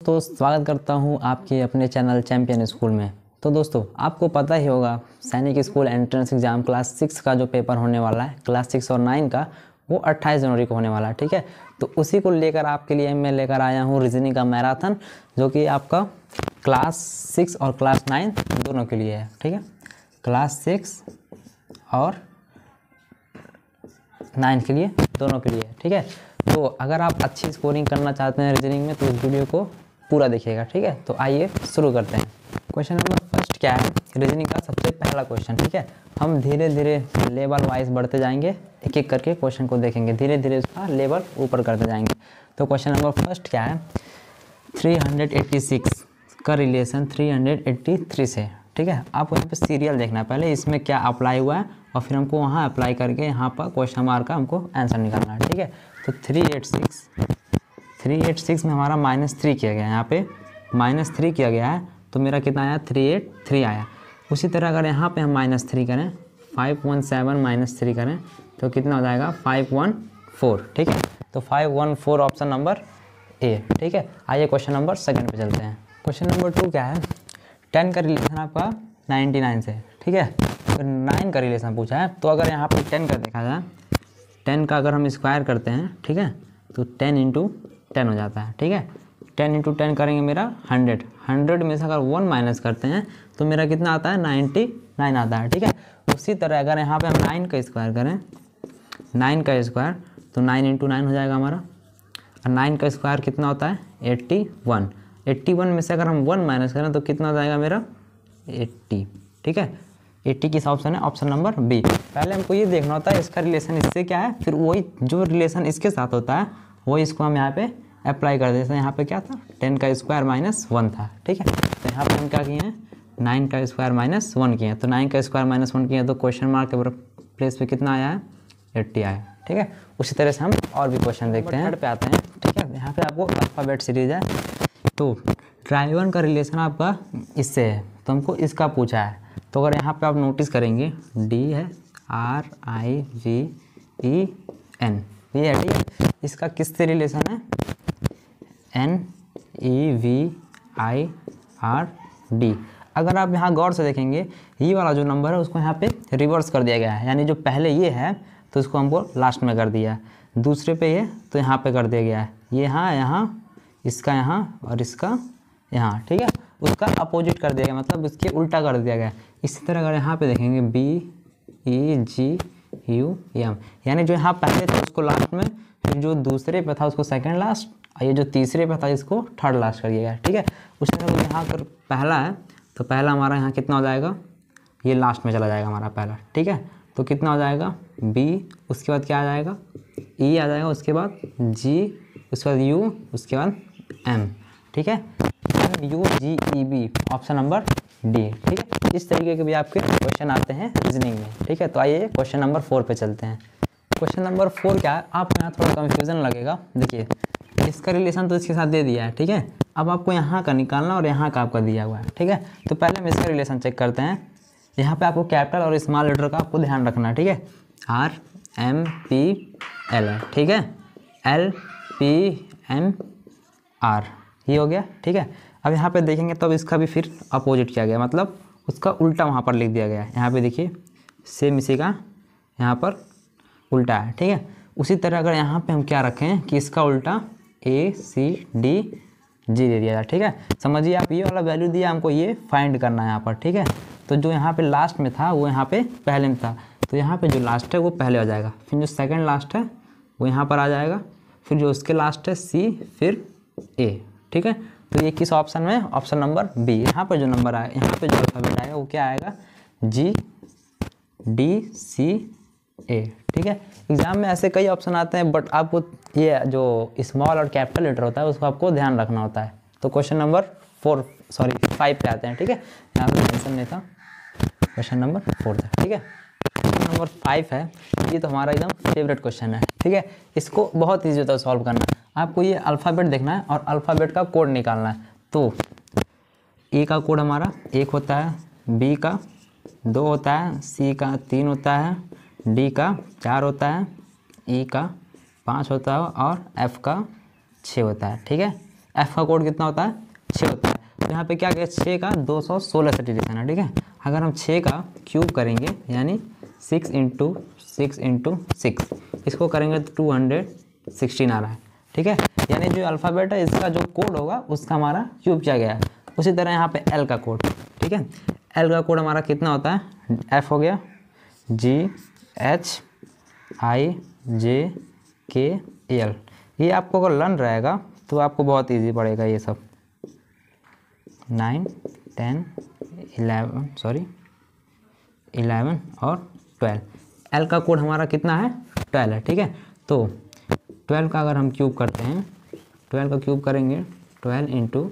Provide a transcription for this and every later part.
दोस्तों, स्वागत करता हूं आपके अपने चैनल चैंपियन स्कूल में। तो दोस्तों, आपको पता ही होगा सैनिक स्कूल एंट्रेंस एग्ज़ाम क्लास 6 का जो पेपर होने वाला है, क्लास 6 और 9 का, वो 28 जनवरी को होने वाला है। ठीक है, तो उसी को लेकर आपके लिए मैं लेकर आया हूं रीजनिंग का मैराथन, जो कि आपका क्लास 6 और क्लास 9 दोनों के लिए है। ठीक है, क्लास 6 और 9 के लिए, दोनों के लिए। ठीक है, तो अगर आप अच्छी स्कोरिंग करना चाहते हैं रीजनिंग में तो इस वीडियो को पूरा देखिएगा। ठीक है, तो आइए शुरू करते हैं। क्वेश्चन नंबर फर्स्ट क्या है, रीजनिंग का सबसे पहला क्वेश्चन। ठीक है, हम धीरे धीरे लेवल वाइज बढ़ते जाएंगे, एक एक करके क्वेश्चन को देखेंगे, धीरे धीरे उसका लेवल ऊपर करते जाएंगे। तो क्वेश्चन नंबर फर्स्ट क्या है, 386 का रिलेशन 383 से। ठीक है, आपको यहाँ पे सीरियल देखना है, पहले इसमें क्या अप्लाई हुआ है और फिर हमको वहाँ अप्लाई करके यहाँ पर क्वेश्चन मार्क का हमको आंसर निकालना है। ठीक है, तो 386 में हमारा -3 किया गया है, यहाँ पे -3 किया गया है, तो मेरा कितना आया, 383 आया। उसी तरह अगर यहाँ पे हम -3 करें, 517 -3 करें तो कितना हो जाएगा, 514। ठीक है, तो 514 ऑप्शन नंबर ए। ठीक है, आइए क्वेश्चन नंबर सेकंड पे चलते हैं। क्वेश्चन नंबर 2 क्या है, 10 का रिलेशन आपका 99 से। ठीक है, तो 9 का रिलेशन पूछा है, तो अगर यहाँ पे 10 का देखा जाए, 10 का अगर हम स्क्वायर करते हैं, ठीक है, तो 10 × 10 हो जाता है। ठीक है, 10 × 10 करेंगे मेरा 100 में से अगर 1 माइनस करते हैं तो मेरा कितना आता है, 99 आता है। ठीक है, उसी तरह अगर यहाँ पे हम 9 का स्क्वायर करें, 9 का स्क्वायर तो 9 × 9 हो जाएगा हमारा, और 9 का स्क्वायर कितना होता है, 81। 81 में से अगर हम 1 माइनस करें तो कितना हो जाएगा मेरा, 80। ठीक है, 80 किस ऑप्शन है, ऑप्शन नंबर बी। पहले हमको ये देखना होता है इसका रिलेशन इससे क्या है, फिर वही जो रिलेशन इसके साथ होता है वही इसको हम यहाँ पे अप्लाई कर देते हैं। यहाँ पे क्या था, 10 का स्क्वायर -1 था। ठीक है, तो यहाँ पे हम क्या किए हैं, 9 का स्क्वायर -1 किए हैं, तो 9 का स्क्वायर -1 किए हैं तो क्वेश्चन मार्क के प्लेस पे कितना आया है, 80 आया। ठीक है, उसी तरह से हम और भी क्वेश्चन देखते हैं। थर्ड पे आते हैं। ठीक है, यहाँ पे आपको अल्फ़ाबेट सीरीज है, तो ट्राइवन का रिलेशन आपका इससे है, तो हमको इसका पूछा है। तो अगर यहाँ पे आप नोटिस करेंगे, डी है, RIVEN, ये है। ठीक है, इसका किससे रिलेशन है, NEVIRD। अगर आप यहाँ गौर से देखेंगे, ये वाला जो नंबर है उसको यहाँ पे रिवर्स कर दिया गया है, यानी जो पहले ये है तो इसको हमको लास्ट में कर दिया है, दूसरे पे ये तो यहाँ पे कर दिया गया है, ये यहाँ, इसका यहाँ और इसका यहाँ। ठीक है, उसका अपोजिट कर दिया गया, मतलब उसके उल्टा कर दिया गया। इसी तरह अगर यहाँ पे देखेंगे, BEGUM, यानी जो यहाँ पहले था उसको लास्ट में, फिर जो दूसरे पे था उसको सेकंड लास्ट, और ये जो तीसरे पे था इसको थर्ड लास्ट कर दिया गया। ठीक है, उस तरह यहाँ अगर पहला है तो पहला हमारा यहाँ कितना हो जाएगा, ये लास्ट में चला जाएगा हमारा पहला। ठीक है, तो कितना हो जाएगा, B, उसके बाद क्या आ जाएगा, E आ जाएगा, उसके बाद G, उसके बाद U, उसके बाद M। ठीक है, MUGEB ऑप्शन नंबर डी। ठीक है, इस तरीके के भी आपके क्वेश्चन आते हैं रीजनिंग में। ठीक है, तो आइए क्वेश्चन नंबर 4 पे चलते हैं। क्वेश्चन नंबर 4 क्या है, आपको यहाँ थोड़ा कन्फ्यूजन लगेगा। देखिए, इसका रिलेशन तो इसके साथ दे दिया है। ठीक है, अब आपको यहाँ का निकालना और यहाँ का आपका दिया हुआ है। ठीक है, तो पहले हम इसका रिलेशन चेक करते हैं। यहाँ पे आपको कैपिटल और स्मॉल लेटर का आपको ध्यान रखना है। ठीक है, RMPL है। ठीक है, LPMR, ये हो गया। ठीक है, अब यहाँ पे देखेंगे तब इसका भी फिर अपोजिट किया गया, मतलब उसका उल्टा वहाँ पर लिख दिया गया है। यहाँ पे देखिए सेम इसी का यहाँ पर उल्टा है। ठीक है, उसी तरह अगर यहाँ पे हम क्या रखें कि इसका उल्टा ACDG दे दिया जाए। ठीक है, समझिए आप ये वाला वैल्यू दिया, हमको ये फाइंड करना है यहाँ पर। ठीक है, तो जो यहाँ पे लास्ट में था वो यहाँ पे पहले में था, तो यहाँ पे जो लास्ट है वो पहले हो जाएगा, फिर जो सेकेंड लास्ट है वो यहाँ पर आ जाएगा, फिर जो उसके लास्ट है C, फिर A। ठीक है, तो ये किस ऑप्शन में, ऑप्शन नंबर बी। यहाँ पर जो नंबर आए, यहाँ पे जो अल्फ़ाबेट आएगा वो क्या आएगा, GDCA। ठीक है, एग्जाम में ऐसे कई ऑप्शन आते हैं, बट आपको ये जो स्मॉल और कैपिटल लेटर होता है उसको आपको ध्यान रखना होता है। तो क्वेश्चन नंबर 5 पे आते हैं। ठीक है, यहाँ पे टेंशन नहीं था, क्वेश्चन नंबर 4 था। ठीक है, क्वेश्चन नंबर 5 है, ये तो हमारा एकदम फेवरेट क्वेश्चन है। ठीक है, इसको बहुत ईजी होता है सॉल्व करना। आपको ये अल्फ़ाबेट देखना है और अल्फ़ाबेट का कोड निकालना है। तो ए का कोड हमारा 1 होता है, बी का 2 होता है, सी का 3 होता है, डी का 4 होता है, ई का 5 होता है और एफ का 6 होता है। ठीक है, एफ का कोड कितना होता है 6 होता है। तो यहाँ पे क्या गया 6 का 216 से डिवीजन है, ठीक है। अगर हम 6 का क्यूब करेंगे यानी 6 इंटू 6, इसको करेंगे तो 216 आ रहा है, ठीक है। यानी जो अल्फ़ाबेट है इसका जो कोड होगा उसका हमारा क्यूब किया गया है। उसी तरह यहाँ पे एल का कोड, ठीक है। एल का कोड हमारा कितना होता है, एफ हो गया GHIJKL। ये आपको अगर लर्न रहेगा तो आपको बहुत इजी पड़ेगा ये सब। 9, 10, 11 और 12। एल का कोड हमारा कितना है 12 है, ठीक है। तो 12 का अगर हम क्यूब करते हैं, 12 का क्यूब करेंगे 12 इंटू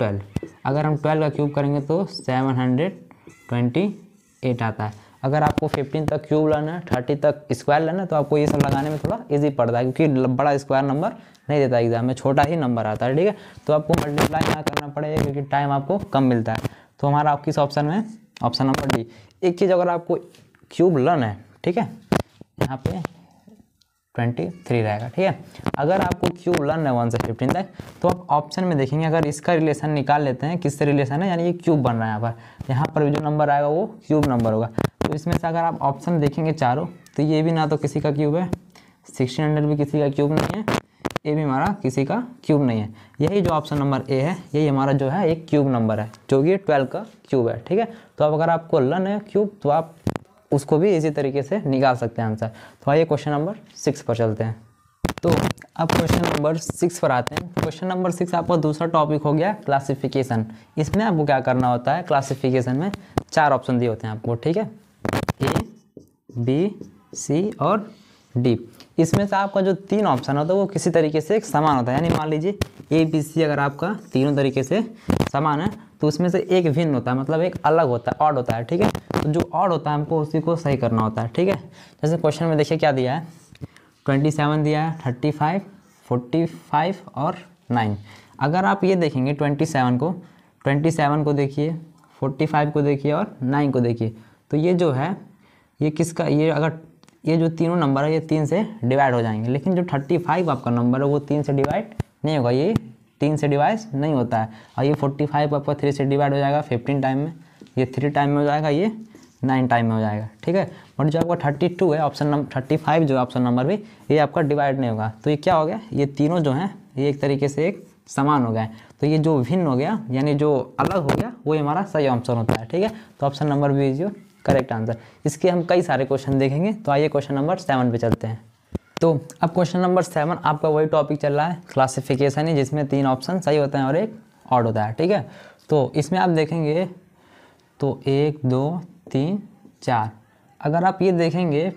12। अगर हम 12 का क्यूब करेंगे तो 728 आता है। अगर आपको 15 तक क्यूब लाना है, 30 तक स्क्वायर लाना है तो आपको ये सब लगाने में थोड़ा इजी पड़ता है, क्योंकि बड़ा स्क्वायर नंबर नहीं देता एग्जाम में, छोटा ही नंबर आता है, ठीक है। तो आपको मल्टीप्लाई यहाँ करना पड़ेगा क्योंकि टाइम आपको कम मिलता है। तो हमारा किस ऑप्शन में, ऑप्शन नंबर डी। एक चीज़ अगर आपको क्यूब लर्न है, ठीक है, यहाँ पे 23 रहेगा, ठीक है। अगर आपको क्यूब लर्न है 1 से 15 तक तो आप ऑप्शन में देखेंगे, अगर इसका रिलेशन निकाल लेते हैं, किससे रिलेशन है, यानी ये क्यूब बन रहा है यहाँ पर भी जो नंबर आएगा वो क्यूब नंबर होगा। तो इसमें से अगर आप ऑप्शन देखेंगे चारों, तो ये भी ना तो किसी का क्यूब है, 1600 भी किसी का क्यूब नहीं है, ये भी हमारा किसी का क्यूब नहीं है। यही जो ऑप्शन नंबर ए है यही हमारा जो है एक क्यूब नंबर है, जो कि 12 का क्यूब है, ठीक है। तो अब अगर आपको लर्न है क्यूब तो आप उसको भी इसी तरीके से निकाल सकते हैं आंसर। तो आइए क्वेश्चन नंबर 6 पर चलते हैं। तो अब क्वेश्चन नंबर 6 पर आते हैं। क्वेश्चन नंबर 6 आपका दूसरा टॉपिक हो गया क्लासिफिकेशन। इसमें आपको क्या करना होता है, क्लासिफिकेशन में 4 ऑप्शन दिए होते हैं आपको, ठीक है, A, B, C और D। इसमें से आपका जो 3 ऑप्शन होता है वो किसी तरीके से एक समान होता है, यानी मान लीजिए A, B, C अगर आपका तीनों तरीके से समान है तो उसमें से एक भिन्न होता है, मतलब एक अलग होता है, ऑड होता है, ठीक है। तो जो ऑड होता है हमको उसी को सही करना होता है, ठीक है। जैसे क्वेश्चन में देखिए क्या दिया है, 27 दिया है, 35, 45 और 9। अगर आप ये देखेंगे 27 को देखिए, 45 को देखिए और 9 को देखिए, तो ये जो है ये किसका, ये अगर ये जो तीनों नंबर है ये 3 से डिवाइड हो जाएंगे, लेकिन जो 35 आपका नंबर है वो 3 से डिवाइड नहीं होगा, ये 3 से डिवाइड नहीं होता है। और ये 45 आपका 3 से डिवाइड हो जाएगा 15 टाइम में, ये 3 टाइम में हो जाएगा, ये 9 टाइम में हो जाएगा, ठीक है। बट जो आपका 32 है ऑप्शन नंबर 35 जो ऑप्शन नंबर भी, ये आपका डिवाइड नहीं होगा। तो ये क्या हो गया, ये तीनों जो हैं ये एक तरीके से एक समान हो गए। तो ये जो भिन्न हो गया यानी जो अलग हो गया वो हमारा सही ऑप्शन होता है, ठीक है। तो option number B is your correct answer. इसके हम कई सारे क्वेश्चन देखेंगे। तो आइए क्वेश्चन नंबर 7 पे चलते हैं। तो अब क्वेश्चन नंबर 7 आपका वही टॉपिक चल रहा है क्लासिफिकेशन ही, जिसमें 3 ऑप्शन सही होते हैं और एक ऑड होता है, ठीक है। तो इसमें आप देखेंगे तो 1, 2, 3, 4। अगर आप ये देखेंगे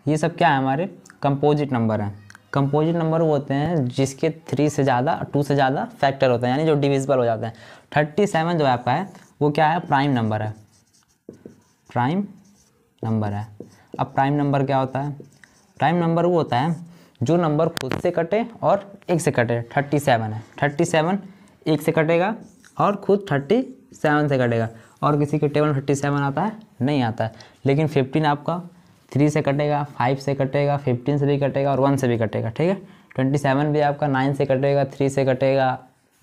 ये सब क्या है, हमारे कंपोजिट नंबर हैं। कंपोजिट नंबर वो होते हैं जिसके 2 से ज़्यादा फैक्टर होते हैं, यानी जो डिविजिबल हो जाते हैं। 37 जो आपका है वो क्या है, प्राइम नंबर है, प्राइम नंबर है। अब प्राइम नंबर क्या होता है, प्राइम नंबर वो होता है जो नंबर खुद से कटे और 1 से कटे। 37 है, 37 1 से कटेगा और खुद 37 से कटेगा, और किसी के टेबल में 37 आता है नहीं आता है। लेकिन 15 आपका 3 से कटेगा, 5 से कटेगा, 15 से भी कटेगा और 1 से भी कटेगा, ठीक है। 27 भी आपका 9 से कटेगा, 3 से कटेगा,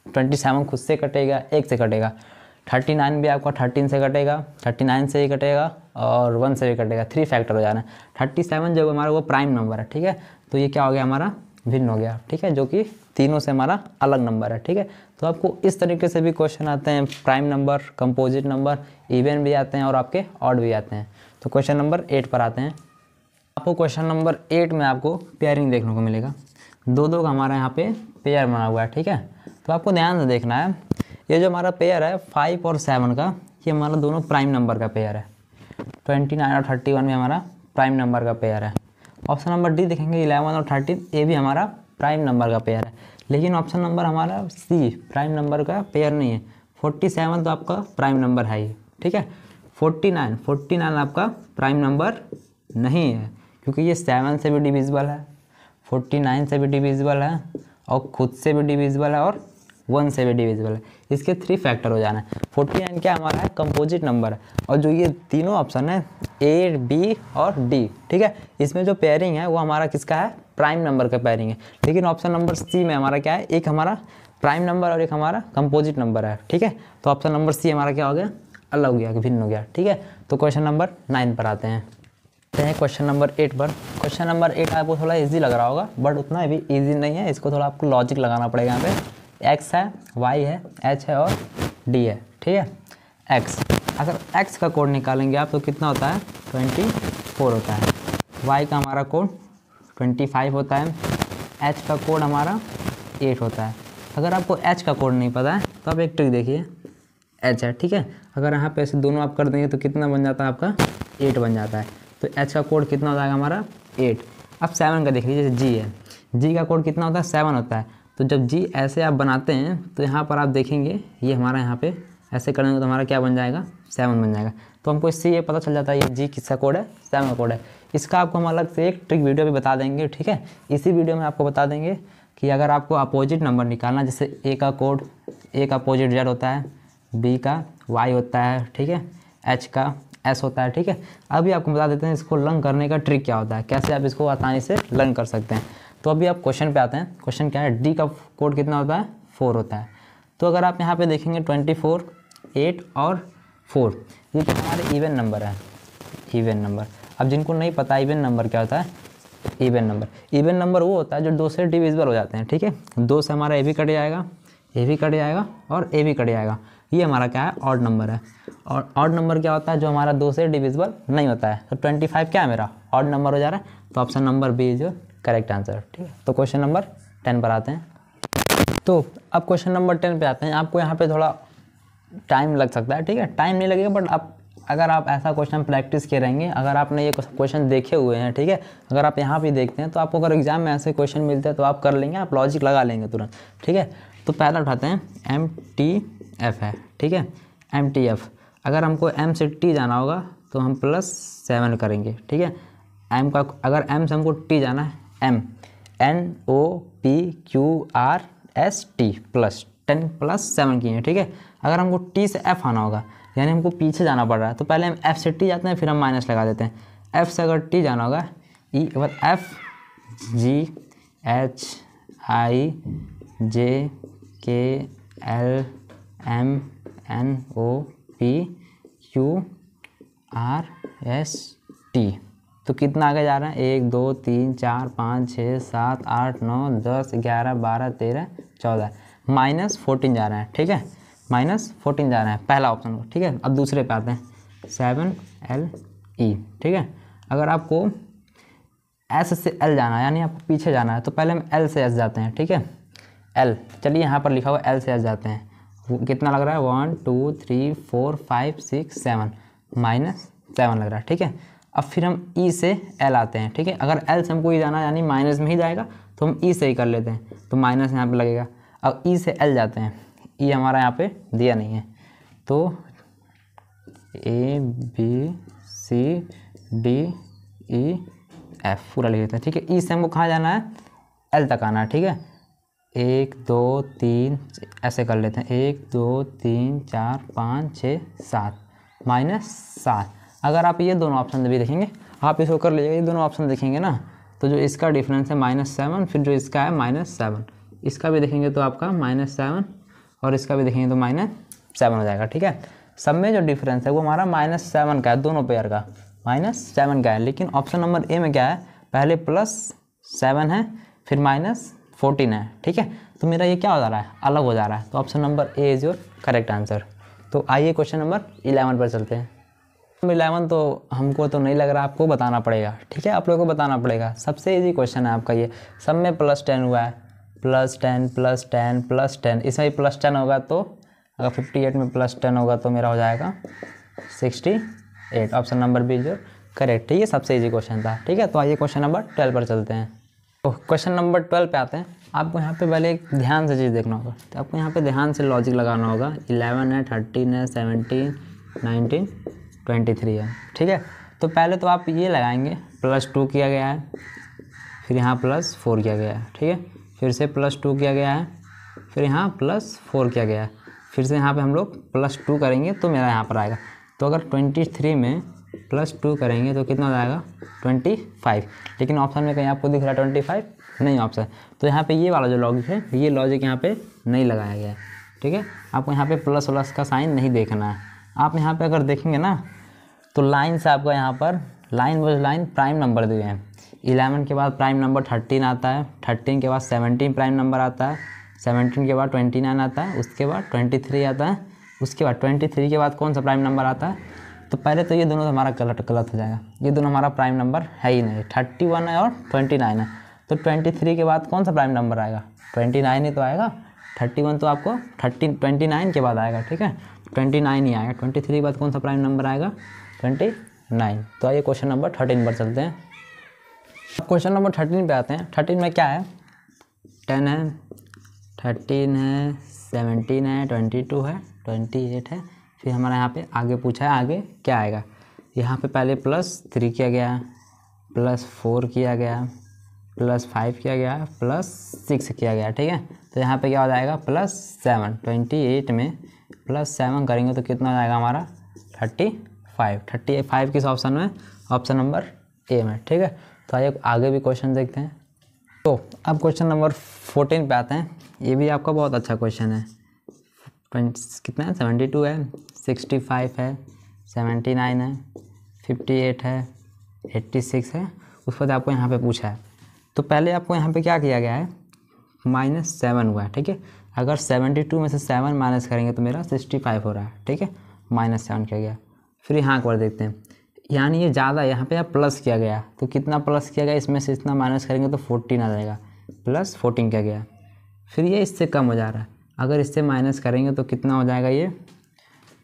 27 खुद से कटेगा, 1 से कटेगा। 39 भी आपका 13 से कटेगा, 39 से ही कटेगा और 1 से भी कटेगा, 3 फैक्टर हो जाना है। 37 जो हमारा वो प्राइम नंबर है, ठीक है। तो ये क्या हो गया, हमारा भिन्न हो गया, ठीक है, जो कि तीनों से हमारा अलग नंबर है, ठीक है। तो आपको इस तरीके से भी क्वेश्चन आते हैं, prime number, composite number, even भी आते हैं और आपके ऑड भी आते हैं। तो क्वेश्चन नंबर 8 पर आते हैं। आपको क्वेश्चन नंबर 8 में आपको पेयरिंग देखने को मिलेगा। 2-2 का हमारा यहाँ पे पेयर बना हुआ है, ठीक है। तो आपको ध्यान से देखना है, ये जो हमारा पेयर है 5 और 7 का, ये हमारा दोनों प्राइम नंबर का पेयर है। 29 और 31 में हमारा प्राइम नंबर का पेयर है। ऑप्शन नंबर डी देखेंगे 11 और 13, ये भी हमारा प्राइम नंबर का पेयर है। लेकिन ऑप्शन नंबर हमारा सी प्राइम नंबर का पेयर नहीं है। 47 तो आपका प्राइम नंबर है ही, ठीक है। 49 आपका प्राइम नंबर नहीं है, क्योंकि ये 7 से भी डिविजिबल है, 49 से भी डिविजिबल है और खुद से भी डिविजिबल है और 1 से भी डिविजिबल है, इसके 3 फैक्टर हो जाना है। 49 क्या हमारा है, कंपोजिट नंबर है। और जो ये तीनों ऑप्शन है ए, बी और डी, ठीक है, इसमें जो पेयरिंग है वो हमारा किसका है, प्राइम नंबर का पेयरिंग है। लेकिन ऑप्शन नंबर सी में हमारा क्या है, एक हमारा प्राइम नंबर और एक हमारा कंपोजिट नंबर है, ठीक है। तो ऑप्शन नंबर सी हमारा क्या हो गया, अलग हो गया, भिन्न हो गया, ठीक है। तो क्वेश्चन नंबर 9 पर आते हैं क्वेश्चन नंबर 8 पर। क्वेश्चन नंबर 8 आपको थोड़ा इजी लग रहा होगा, बट उतना भी इजी नहीं है, इसको थोड़ा आपको लॉजिक लगाना पड़ेगा। यहाँ पे एक्स है, वाई है, एच है और डी है, ठीक है। एक्स, अगर एक्स का कोड निकालेंगे आप तो कितना होता है, 24 होता है। वाई का हमारा कोड 25 होता है। एच का कोड हमारा 8 होता है। अगर आपको एच का कोड नहीं पता है तो आप एक ट्रिक देखिए, एच है, ठीक है, अगर यहाँ पे ऐसे दोनों आप कर देंगे तो कितना बन जाता है आपका, 8 बन जाता है। तो एच का कोड कितना हो जाएगा हमारा, 8। अब 7 का देख लीजिए, जैसे जी है, जी का कोड कितना होता है, 7 होता है। तो जब जी ऐसे आप बनाते हैं तो यहाँ पर आप देखेंगे ये हमारा यहाँ पे ऐसे करेंगे तो हमारा क्या बन जाएगा, 7 बन जाएगा। तो हमको इससे ये पता चल जाता है ये जी किसका कोड है, 7 का कोड है। इसका आपको हम अलग से एक ट्रिक वीडियो भी बता देंगे, ठीक है। इसी वीडियो में आपको बता देंगे कि अगर आपको अपोजिट नंबर निकालना, जैसे ए का कोड, ए का अपोजिट जेड होता है, बी का वाई होता है, ठीक है, एच का एस होता है, ठीक है। अभी आपको बता देते हैं इसको लर्न करने का ट्रिक क्या होता है, कैसे आप इसको आसानी से लर्न कर सकते हैं। तो अभी आप क्वेश्चन पे आते हैं। क्वेश्चन क्या है, डी का कोड कितना होता है, 4 होता है। तो अगर आप यहाँ पे देखेंगे 24, 8 और 4, ये तो हमारे इवन नंबर है, इवन नंबर। अब जिनको नहीं पता इवन नंबर क्या होता है, इवन नंबर वो होता है जो 2 से डिविजिबल हो जाते हैं, ठीक है। 2 से हमारा ए भी कट जाएगा, ए भी कट जाएगा और ए भी कट जाएगा। ये हमारा क्या है, ऑड नंबर है। और ऑड नंबर क्या होता है, जो हमारा 2 से डिविजिबल नहीं होता है। तो 25 क्या है मेरा, ऑड नंबर हो जा रहा है। तो option number B is your correct answer, ठीक है। तो क्वेश्चन नंबर 10 पर आते हैं। तो अब क्वेश्चन नंबर 10 पे आते हैं। आपको यहाँ पे थोड़ा टाइम लग सकता है, ठीक है, टाइम नहीं लगेगा, बट आप अगर आप ऐसा क्वेश्चन प्रैक्टिस किए रहेंगे, अगर आपने ये क्वेश्चन देखे हुए हैं, ठीक है, अगर आप यहाँ भी देखते हैं तो आपको अगर एग्जाम में ऐसे क्वेश्चन मिलते हैं तो आप कर लेंगे, आप लॉजिक लगा लेंगे तुरंत, ठीक है। तो पहला उठाते हैं, MTF है, ठीक है, MTF। अगर हमको M से T जाना होगा तो हम +7 करेंगे, ठीक है। M का अगर M से हमको T जाना है, M NOPQRST +10 +7 किए, ठीक है। अगर हमको T से F आना होगा, यानी हमको पीछे जाना पड़ रहा है, तो पहले हम F से T जाते हैं, फिर हम माइनस लगा देते हैं। F से अगर T जाना होगा, FGHIJKLMNOPQRST। तो कितना आगे जा रहा है, 1 2 3 4 5 6 7 8 9 10 11 12 13 14, -14 जा रहा है, ठीक है, -14 जा रहा है पहला ऑप्शन को, ठीक है। अब दूसरे पे आते हैं, 7LE, ठीक है। अगर आपको S से L जाना है, यानी आपको पीछे जाना है, तो पहले हम L से S जाते हैं, ठीक है। L, चलिए यहाँ पर लिखा हुआ L से S जाते हैं, कितना लग रहा है, 1 2 3 4 5 6 7, -7 लग रहा है, ठीक है। अब फिर हम E से L आते हैं, ठीक है। अगर L से हमको E जाना है, यानी माइनस में ही जाएगा, तो हम E से ही कर लेते हैं, तो माइनस यहाँ पे लगेगा। अब E से L जाते हैं, E हमारा यहाँ पे दिया नहीं है, तो ABCDEF पूरा लिख देते हैं, ठीक है। E से हमको कहाँ जाना है, L तक आना है, ठीक है। 1 2 3 ऐसे कर लेते हैं, 1 2 3 4 5 6 7, -7। अगर आप ये दोनों ऑप्शन भी देखेंगे, आप इसको कर लीजिएगा, ये दोनों ऑप्शन देखेंगे ना, तो जो इसका डिफरेंस है -7, फिर जो इसका है -7, इसका भी देखेंगे तो आपका -7 और इसका भी देखेंगे तो -7 हो जाएगा, ठीक है। सब में जो डिफरेंस है वो हमारा -7 का है, दोनों पेयर का -7 का है। लेकिन ऑप्शन नंबर ए में क्या है, पहले +7 है, फिर -14 है, ठीक है। तो मेरा ये क्या हो जा रहा है, अलग हो जा रहा है। तो option number A is your correct answer. तो आइए क्वेश्चन नंबर 11 पर चलते हैं। 11 तो हमको तो नहीं लग रहा, आपको बताना पड़ेगा, ठीक है, आप लोगों को बताना पड़ेगा। सबसे इजी क्वेश्चन है आपका ये, सब में +10 हुआ है, +10 +10 +10, इसमें भी +10 होगा, तो अगर 58 में +10 होगा तो मेरा हो जाएगा 68। ऑप्शन नंबर बी जो करेक्ट है, ये सबसे इजी क्वेश्चन था, ठीक है। तो आइए क्वेश्चन नंबर 12 पर चलते हैं। तो क्वेश्चन नंबर 12 पे आते हैं। आपको यहाँ पे पहले एक ध्यान से चीज़ देखना होगा, तो आपको यहाँ पे ध्यान से लॉजिक लगाना होगा। 11 है, 13 है, 17 19 23 है, ठीक है। तो पहले तो आप ये लगाएंगे, +2 किया गया है, फिर यहाँ +4 किया गया है, ठीक है, फिर से +2 किया गया है, फिर यहाँ +4 किया गया है, फिर से यहाँ पे हम लोग +2 करेंगे तो मेरा यहाँ पर आएगा। तो अगर 23 में +2 करेंगे तो कितना हो जाएगा 25। लेकिन ऑप्शन में कहीं आपको दिख रहा है 25 नहीं ऑप्शन, तो यहाँ पे ये वाला जो लॉजिक है ये लॉजिक यहाँ पे नहीं लगाया गया है। ठीक है, आपको यहाँ पे प्लस प्लस का साइन नहीं देखना है। आप यहाँ पे अगर देखेंगे ना तो लाइन से आपका यहाँ पर line by line prime number दिए हैं। 11 के बाद प्राइम नंबर 13 आता है, 13 के बाद 17 प्राइम नंबर आता है, 17 के बाद 29 आता है, उसके बाद 23 आता है, उसके बाद 23 के बाद कौन सा प्राइम नंबर आता है। तो पहले तो ये दोनों हमारा गलत हो जाएगा, ये दोनों हमारा प्राइम नंबर है ही नहीं, 31 है और 29 है। तो 23 के बाद कौन सा प्राइम नंबर आएगा 29 ही तो आएगा। 31 तो आपको 29 के बाद आएगा। ठीक है, 29 ही आएगा। 23 के बाद कौन सा प्राइम नंबर आएगा 29। तो आइए क्वेश्चन नंबर 13 पर चलते हैं। क्वेश्चन नंबर 13 पे आते हैं। 13 में क्या है 10 है, 13 है, 17 है, 22 है, 28 है। फिर हमारा यहाँ पे आगे पूछा है आगे क्या आएगा। यहाँ पे पहले +3 किया गया, +4 किया गया, +5 किया गया, +6 किया गया। ठीक है, तो यहाँ पे क्या हो जाएगा +7। 28 में +7 करेंगे तो कितना हो जाएगा हमारा 35। 35 किस ऑप्शन में, ऑप्शन नंबर ए में। ठीक है, तो आइए आगे भी क्वेश्चन देखते हैं। तो अब क्वेश्चन नंबर 14 पे आते हैं। ये भी आपका बहुत अच्छा क्वेश्चन है। कितना है 72 है, 65 है, 79 है, 58 है, 86 है। उस पर आपको यहाँ पे पूछा है। तो पहले आपको यहाँ पे क्या किया गया है -7 हुआ है। ठीक है, अगर 72 में से 7 माइनस करेंगे तो मेरा 65 हो रहा है। ठीक है, -7 किया गया। फिर यहाँ पर देखते हैं, यानी ये ज़्यादा यहाँ पे प्लस किया गया, तो कितना प्लस किया गया, इसमें से इतना माइनस करेंगे तो 14 आ जाएगा, +14 किया गया। फिर ये इससे कम हो जा रहा है, अगर इससे माइनस करेंगे तो कितना हो जाएगा ये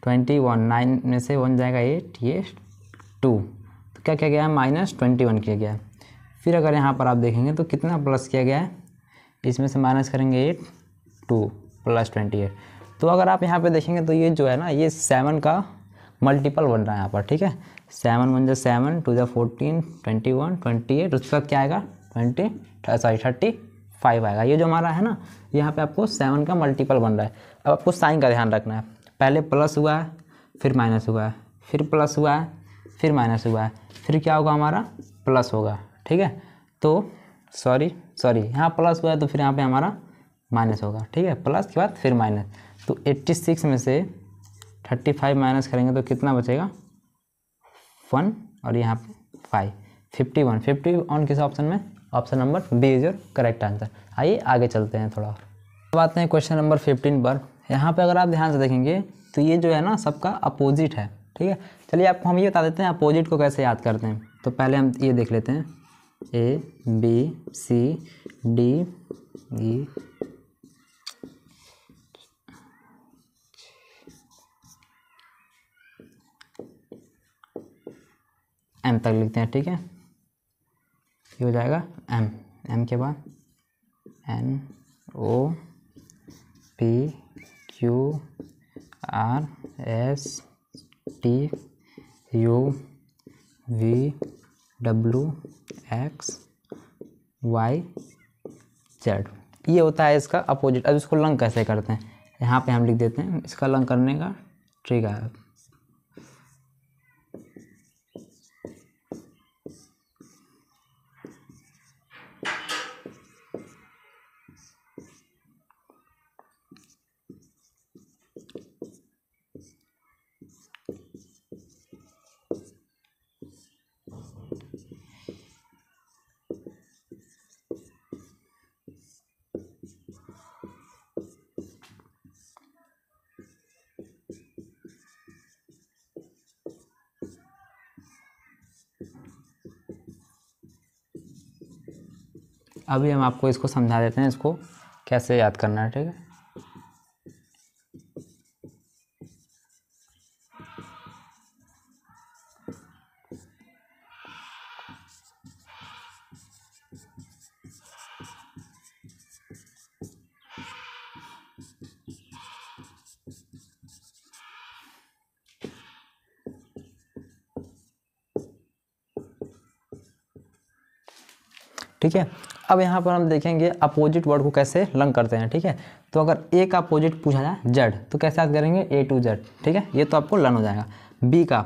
21। 9 में से 1 जाएगा 8, ये 2। तो क्या किया गया है -21 किया गया है। फिर अगर यहाँ पर आप देखेंगे तो कितना प्लस किया गया है, इसमें से माइनस करेंगे 8, 2 +28। तो अगर आप यहाँ पे देखेंगे तो ये जो है ना ये 7 का मल्टीपल बन रहा है यहाँ पर। ठीक है, 7 1 7, 2 14, 21, 28, उसके बाद क्या आएगा 35 आएगा। ये जो हमारा है ना यहाँ पे आपको 7 का मल्टीपल बन रहा है। अब आपको साइन का ध्यान रखना है, पहले प्लस हुआ है, फिर माइनस हुआ है, फिर प्लस हुआ है, फिर माइनस हुआ है, फिर क्या होगा हमारा प्लस होगा। ठीक है, तो सॉरी यहाँ प्लस हुआ है तो फिर यहाँ पे हमारा माइनस होगा। ठीक है, प्लस के बाद फिर माइनस। तो 86 में से 35 माइनस करेंगे तो कितना बचेगा 1 और यहाँ पे 5, 51। 51 किस ऑप्शन में, option number B is your correct answer. आइए आगे चलते हैं थोड़ा और। अब आते हैं क्वेश्चन नंबर 15 पर। यहाँ पे अगर आप ध्यान से देखेंगे तो ये जो है ना सबका अपोजिट है। ठीक है, चलिए आपको हम ये बता देते हैं अपोजिट को कैसे याद करते हैं। तो पहले हम ये देख लेते हैं A B C D E M तक लिखते हैं। ठीक है, ये हो जाएगा M के बाद N O P Q R S T U V W X Y Z। ये होता है इसका अपोजिट। अब इसको लंग कैसे करते हैं, यहाँ पे हम लिख देते हैं इसका लंग करने का ट्रिक है। अभी हम आपको इसको समझा देते हैं इसको कैसे याद करना है। ठीक है, ठीक है। अब यहाँ पर हम देखेंगे अपोजिट वर्ड को कैसे लंक करते हैं, ठीक है। तो अगर ए का अपोजिट पूछा जाए जेड, तो कैसे याद करेंगे, ए टू जेड, ठीक है, ये तो आपको लर्न हो जाएगा। बी का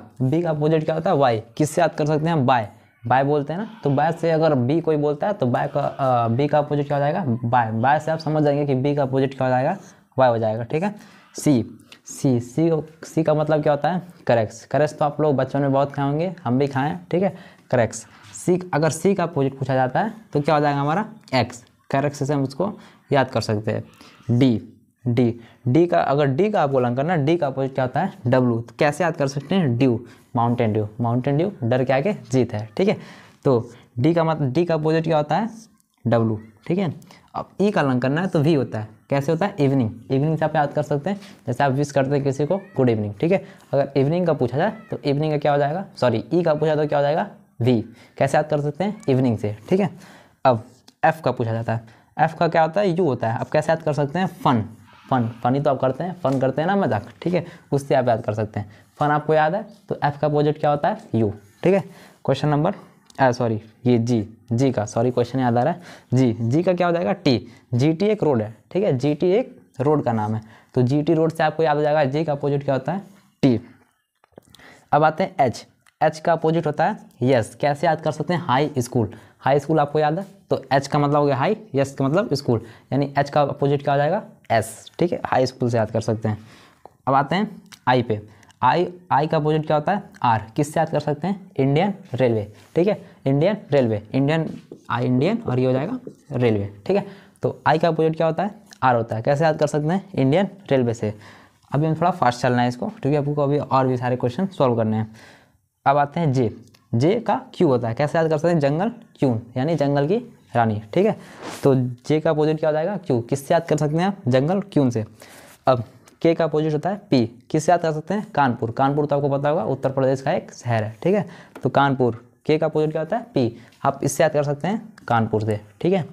अपोजिट क्या होता है, वाई, किससे याद कर सकते हैं, बाय, बाय बोलते हैं ना, तो बाय से अगर बी कोई बोलता है तो बाय का बी का अपोजिट क्या हो जाएगा, बाय, बाय से आप समझ जाएंगे कि बी का अपोजिट क्या हो जाएगा, वाई हो जाएगा, ठीक है। सी का मतलब क्या होता है, करेक्स, करेक्स तो आप लोग बच्चों में बहुत खाए होंगे, हम भी खाएं, ठीक है, करेक्स। अगर सी का अपोजिट पूछा जाता है तो क्या हो जाएगा हमारा, एक्स, करेक्ट से हम उसको याद कर सकते हैं। डी का अगर डी का आपको लर्न करना, डी का अपोजिट क्या होता है, डब्लू, तो कैसे याद कर सकते हैं, ड्यू, माउंटेन ड्यू, डर के आगे जीत है, ठीक है। तो डी का अपोजिट क्या होता है, डब्लू, ठीक है। अब ई का लर्न करना है तो वी होता है, कैसे होता है, इवनिंग से आप याद कर सकते हैं, जैसे आप विश करते हैं किसी को गुड इवनिंग, ठीक है। अगर इवनिंग का पूछा जाए तो इवनिंग का क्या हो जाएगा, सॉरी ई का पूछा तो क्या हो जाएगा, वी, कैसे याद कर सकते हैं, इवनिंग से, ठीक है। अब एफ का पूछा जाता है, एफ का क्या होता है, यू होता है, अब कैसे याद कर सकते हैं, फन ही तो आप करते हैं, फन करते हैं ना, मजाक, ठीक है, उससे आप याद कर सकते हैं। फन आपको याद है तो एफ का अपोजिट क्या होता है, यू, ठीक है। क्वेश्चन नंबर ये जी का, सॉरी क्वेश्चन याद आ रहा है, जी का क्या हो जाएगा, टी, GT एक रोड है, ठीक है, GT एक रोड का नाम है, तो GT रोड से आपको याद हो जाएगा, जी का अपोजिट क्या होता है, टी। अब आते हैं एच का अपोजिट होता है यस, कैसे याद कर सकते हैं, हाई स्कूल आपको याद है तो एच का मतलब हो गया हाई, यस का मतलब स्कूल, यानी एच का अपोजिट क्या हो जाएगा, एस, ठीक है, हाई स्कूल से याद कर सकते हैं। अब आते हैं आई पे, आई का अपोजिट क्या होता है, आर, किससे याद कर सकते हैं, इंडियन रेलवे, ठीक है, इंडियन रेलवे, इंडियन और ये हो जाएगा रेलवे, ठीक है। तो आई का अपोजिट क्या होता है, आर होता है, कैसे याद कर सकते हैं, इंडियन रेलवे से। अभी हम थोड़ा फास्ट चलना है इसको, क्योंकि आपको अभी और भी सारे क्वेश्चन सॉल्व करने हैं। अब आते हैं जे का क्यू होता है, कैसे याद कर सकते हैं, जंगल क्यून, यानी जंगल की रानी, ठीक है। तो जे का अपोजिट क्या हो जाएगा, क्यू, किससे याद कर सकते हैं आप, जंगल क्यून से। अब के का अपोजिट होता है पी, किससे याद कर सकते हैं, कानपुर तो आपको पता होगा उत्तर प्रदेश का एक शहर है, ठीक है, तो कानपुर, के का अपोजिट क्या होता है, पी, आप इससे याद कर सकते हैं कानपुर से, ठीक है।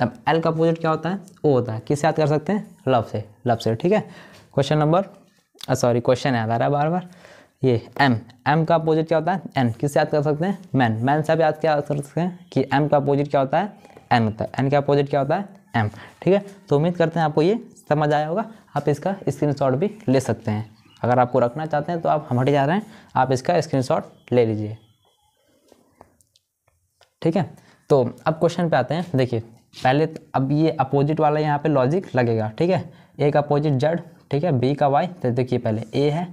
अब एल का अपोजिट क्या होता है, ओ होता है, किससे याद कर सकते हैं, लव से, ठीक है। क्वेश्चन याद आ रहा है बार बार। ये एम का अपोजिट क्या होता है, एन, किससे याद कर सकते हैं, मैन से आप याद कर सकते हैं कि एम का अपोजिट क्या होता है, एन होता है, एन का अपोजिट क्या होता है, एम, ठीक है। तो उम्मीद करते हैं आपको ये समझ आया होगा, आप इसका स्क्रीनशॉट भी ले सकते हैं, अगर आपको रखना चाहते हैं तो आप हम हट जा रहे हैं, आप इसका स्क्रीनशॉट ले लीजिए, ठीक है। तो अब क्वेश्चन पे आते हैं, देखिए पहले अब ये अपोजिट वाला यहाँ पे लॉजिक लगेगा, ठीक है, ए का अपोजिट जेड, ठीक है, बी का वाई, तो देखिए पहले ए है,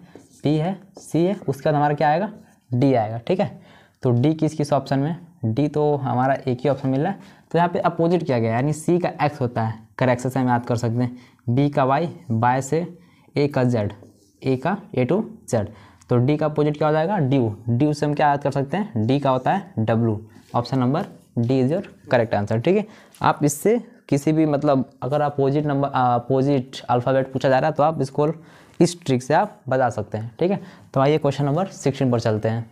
बी है, सी है, उसके बाद हमारा क्या आएगा, डी आएगा, ठीक है। तो डी किस ऑप्शन में, डी तो हमारा एक ही ऑप्शन मिल रहा है, तो यहाँ पे अपोजिट किया गया, यानी सी का एक्स होता है, करेक्ट से हम याद कर सकते हैं, बी का वाई, बाय से ए का जेड, ए टू जेड, तो डी का अपोजिट क्या हो जाएगा, ड्यू से हम क्या याद कर सकते हैं, डी का होता है W, option number D is your correct answer, ठीक है। आप इससे किसी भी मतलब अगर अपोजिट अल्फ़ाबेट पूछा जा रहा है तो आप इसको इस ट्रिक से आप बता सकते हैं, ठीक है। तो आइए क्वेश्चन नंबर 16 पर चलते हैं।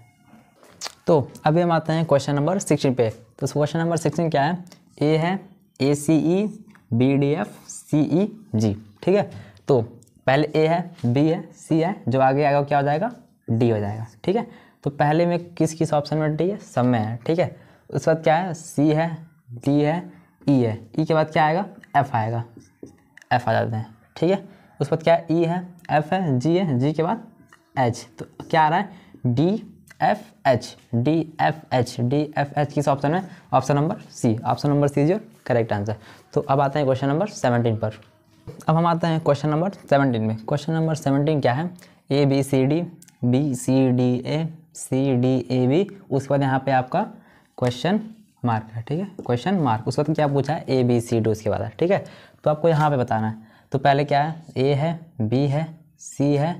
तो अभी हम आते हैं क्वेश्चन नंबर 16 पे। तो क्वेश्चन नंबर 16 क्या है, ए है ACE BDF CEG, ठीक है। तो पहले ए है, बी है, सी है, जो आगे आएगा क्या हो जाएगा, डी हो जाएगा, ठीक है। तो पहले में किस ऑप्शन में डी है, सब में है, ठीक है। उसके बाद क्या है, सी है, डी है, ई है, ई के बाद क्या आएगा, एफ आएगा, एफ आ जाते हैं, ठीक है। उसके बाद क्या है, ई है, एफ है, जी है, जी के बाद एच, तो क्या आ रहा है, DFH, DFH किस ऑप्शन में, option number C, option number C is your correct answer. तो अब आते हैं क्वेश्चन नंबर 17 पर। अब हम आते हैं क्वेश्चन नंबर 17 में। क्वेश्चन नंबर 17 क्या है, ABCD BCDA CDAB, उसके बाद यहाँ पे आपका क्वेश्चन मार्क है, ठीक है, क्वेश्चन मार्क, उसके बाद क्या पूछा है, ABCD उसके बाद है, ठीक है। तो आपको यहाँ पे बताना है, तो पहले क्या है, ए है, बी है, सी है,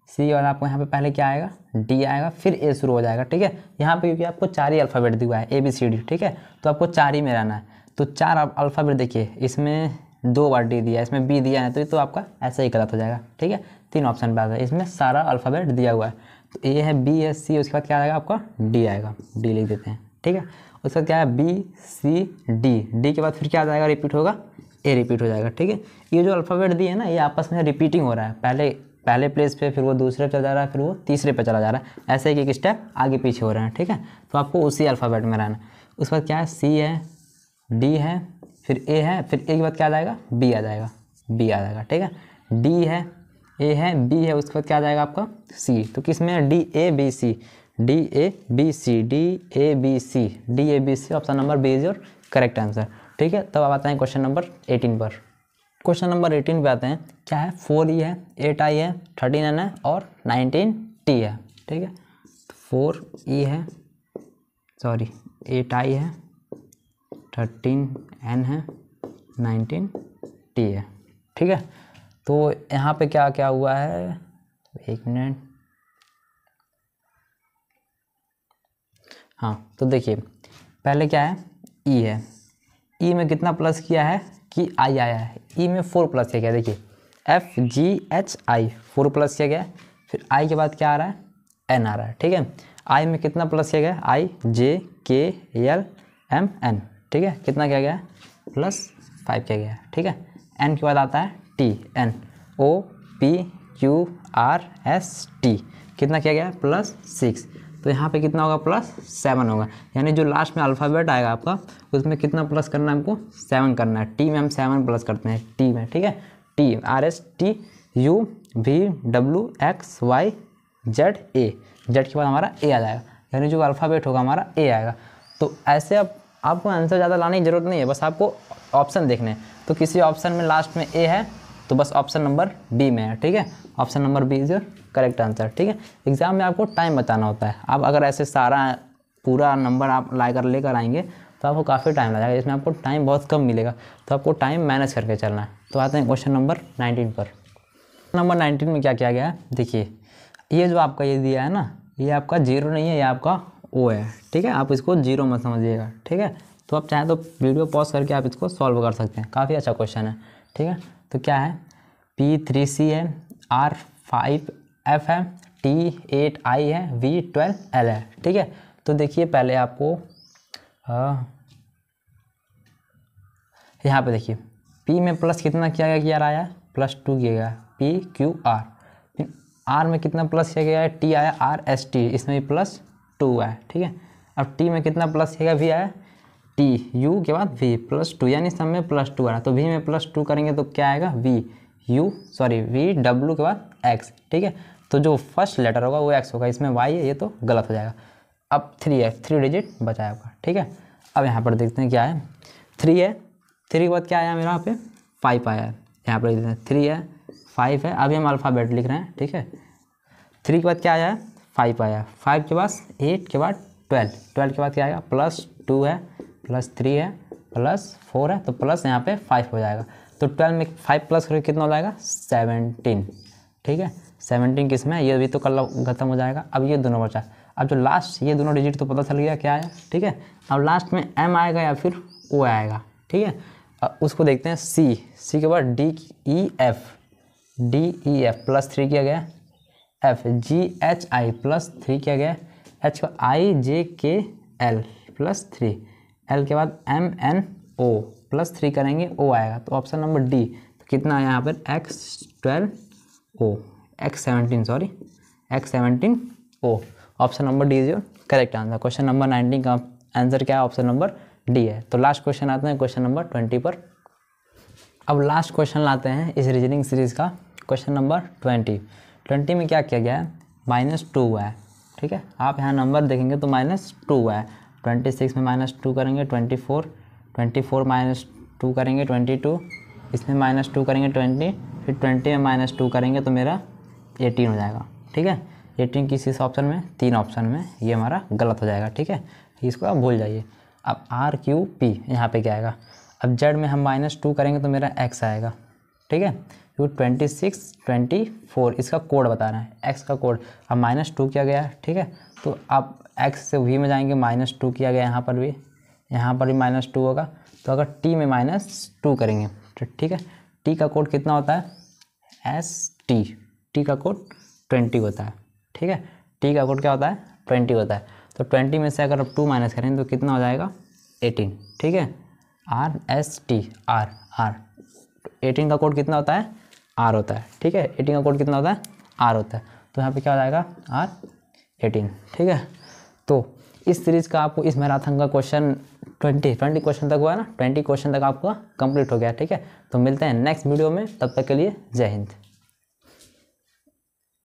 सी और आपको यहाँ पे पहले क्या आएगा, डी आएगा, फिर ए शुरू हो जाएगा, ठीक है। यहाँ पे क्योंकि आपको 4 ही अल्फ़ाबेट दिया है ABCD, ठीक है, तो आपको 4 ही में रहना है। तो 4 अल्फ़ाबेट देखिए, इसमें 2 बार डी दिया है, इसमें बी दिया है, तो ये तो आपका ऐसे ही गलत हो जाएगा, ठीक है। 3 ऑप्शन पे आता है, इसमें सारा अल्फ़ाबेट दिया हुआ है, तो ए है, बी है, सी, उसके बाद क्या आएगा आपका, डी आएगा, डी लिख देते हैं, ठीक है। उसके बाद क्या है, BCD, डी के बाद फिर क्या आ जाएगा, रिपीट होगा, ए रिपीट हो जाएगा, ठीक है। ये जो अल्फ़ाबेट दिए है ना, ये आपस में रिपीटिंग हो रहा है, पहले प्लेस पे, फिर वो दूसरे पे चला जा रहा है, फिर वो तीसरे पे चला जा रहा है, ऐसे एक स्टेप आगे पीछे हो रहे हैं, ठीक है। तो आपको उसी अल्फ़ाबेट में रहना है। उसके बाद क्या है, सी है, डी है, फिर ए है, फिर ए के बाद क्या आ जाएगा, बी आ जाएगा, बी आ जाएगा, ठीक है। डी है, ए है, बी है, उसके बाद क्या आ जाएगा आपका सी। तो किस में D A B C, D A B C, D A B C, D A B C, option number B is your correct answer, ठीक है। तब अब आते हैं क्वेश्चन नंबर 18 पर। क्वेश्चन नंबर 18 पे आते हैं। क्या है, 4e है, 8i है, 13n है और 19t है, ठीक है। 4e है, सॉरी 8i है, 13n है, 19t है, ठीक है। तो यहाँ पे क्या क्या हुआ है, एक मिनट, हाँ तो देखिए पहले क्या है, e है, e में कितना प्लस किया है कि i आया है, e में 4 प्लस किया गया, देखिए FGHI 4 प्लस किया गया, फिर i के बाद क्या आ रहा है, n आ रहा है, ठीक है। i में कितना प्लस किया गया, IJKLMN, ठीक है, कितना किया गया, +5 किया गया, ठीक है। n के बाद आता है t, n OPQRST, कितना किया गया, +6, तो यहाँ पे कितना होगा, +7 होगा, यानी जो लास्ट में अल्फ़ाबेट आएगा आपका उसमें कितना प्लस करना है हमको, 7 करना है। टी में हम 7 प्लस करते हैं, टी में, ठीक है। टी RSTUVWXYZA, जेड के बाद हमारा ए आ जाएगा, यानी जो अल्फ़ाबेट होगा हमारा ए आएगा। तो ऐसे अब आपको आंसर ज़्यादा लाने की ज़रूरत नहीं है, बस आपको ऑप्शन देखने हैं। तो किसी ऑप्शन में लास्ट में ए है तो बस ऑप्शन नंबर बी में है, ठीक है। Option number B is your correct answer, ठीक है। एग्जाम में आपको टाइम बताना होता है, आप अगर ऐसे सारा पूरा नंबर आप लेकर आएंगे तो आपको काफ़ी टाइम लगेगा, इसमें आपको टाइम बहुत कम मिलेगा, तो आपको टाइम मैनेज करके चलना है। तो आते हैं क्वेश्चन नंबर 19 पर। नंबर 19 में क्या किया गया है, देखिए ये जो आपका ये दिया है ना, ये आपका 0 नहीं है, ये आपका ओ है, ठीक है। आप इसको 0 मत समझिएगा, ठीक है। तो आप चाहें तो वीडियो पॉज करके आप इसको सॉल्व कर सकते हैं, काफ़ी अच्छा क्वेश्चन है, ठीक है। तो क्या है, P3C है, R5F है, T8I है, V12L है, ठीक है। तो देखिए पहले आपको यहाँ पे देखिए P में प्लस कितना किया गया, किया आया +2 किया गया, PQR, फिर R में कितना प्लस किया गया है, T आया, RST, इसमें भी +2 है, ठीक है। अब T में कितना प्लस किया गया, V आया, T U के बाद V +2, यानी सब में +2 आ रहा, तो V में +2 करेंगे तो क्या आएगा, VW के बाद X, ठीक है। तो जो फर्स्ट लेटर होगा वो X होगा, इसमें Y है, ये तो गलत हो जाएगा। अब 3 है, 3 डिजिट बचा है आपका, ठीक है। अब यहाँ पर देखते हैं क्या है, 3 है, 3 के बाद क्या आया मेरा यहाँ पे, 5 आया है, यहाँ पर देखते हैं 3 है, 5 है, अभी हम अल्फ़ाबेट लिख रहे हैं, ठीक है। 3 के बाद क्या आया है, 5 आया, 5 के बाद 8 के बाद 12, 12 के बाद क्या आएगा, +2 है, +3 है, +4 है, तो प्लस यहाँ पे 5 हो जाएगा। तो 12 में 5 प्लस करके कितना हो जाएगा, 17, ठीक है। 17 किस में, ये भी तो कल खत्म हो जाएगा। अब ये दोनों बचा, अब जो लास्ट ये दोनों डिजिट तो पता चल गया क्या है, ठीक है। अब लास्ट में M आएगा या फिर O आएगा, ठीक है। अब उसको देखते हैं, C के बाद DEF +3 किया गया, FGHI +3 किया गया, H का IJKL +3, L के बाद MNO +3 करेंगे, O आएगा, तो ऑप्शन नंबर डी। तो कितना आया यहाँ पर, X17O, option number D is your correct answer. Question number 19 का आंसर क्या है, ऑप्शन नंबर डी है। तो लास्ट क्वेश्चन आते हैं क्वेश्चन नंबर 20 पर। अब लास्ट क्वेश्चन लाते हैं इस रीजनिंग सीरीज़ का, क्वेश्चन नंबर 20 में क्या किया गया है, -2 है, ठीक है। आप यहाँ नंबर देखेंगे तो -2 है, 26 में -2 करेंगे 24 -2 करेंगे 22, इसमें -2 करेंगे 20, फिर 20 में -2 करेंगे तो मेरा 18 हो जाएगा, ठीक है। 18 किसी ऑप्शन में, 3 ऑप्शन में, ये हमारा गलत हो जाएगा, ठीक है। इसको आप भूल जाइए। अब RQP यहाँ पे क्या आएगा, अब जेड में हम -2 करेंगे तो मेरा X आएगा, ठीक है। तो 26 24 इसका कोड बता रहा है, X का कोड। अब -2 किया गया, ठीक है। तो आप X से V में जाएंगे, -2 किया गया, यहाँ पर भी -2 होगा। तो अगर T में -2 करेंगे तो ठीक है, T का कोड कितना होता है, ST, T का कोड 20 होता है, ठीक है। T का कोड क्या होता है, 20 होता है। तो 20 में से अगर आप 2 माइनस करें तो कितना हो जाएगा, 18, ठीक है। RST, R 18 का कोड कितना होता है, R होता है, ठीक है। 18 का कोड कितना होता है, R होता है। तो यहाँ पे क्या हो जाएगा, R18, ठीक है। तो इस सीरीज़ का आपको इस मैराथन का क्वेश्चन 20 क्वेश्चन तक हुआ है ना, 20 क्वेश्चन तक आपका कंप्लीट हो गया। ठीक है, तो मिलते हैं नेक्स्ट वीडियो में, तब तक के लिए जय हिंद।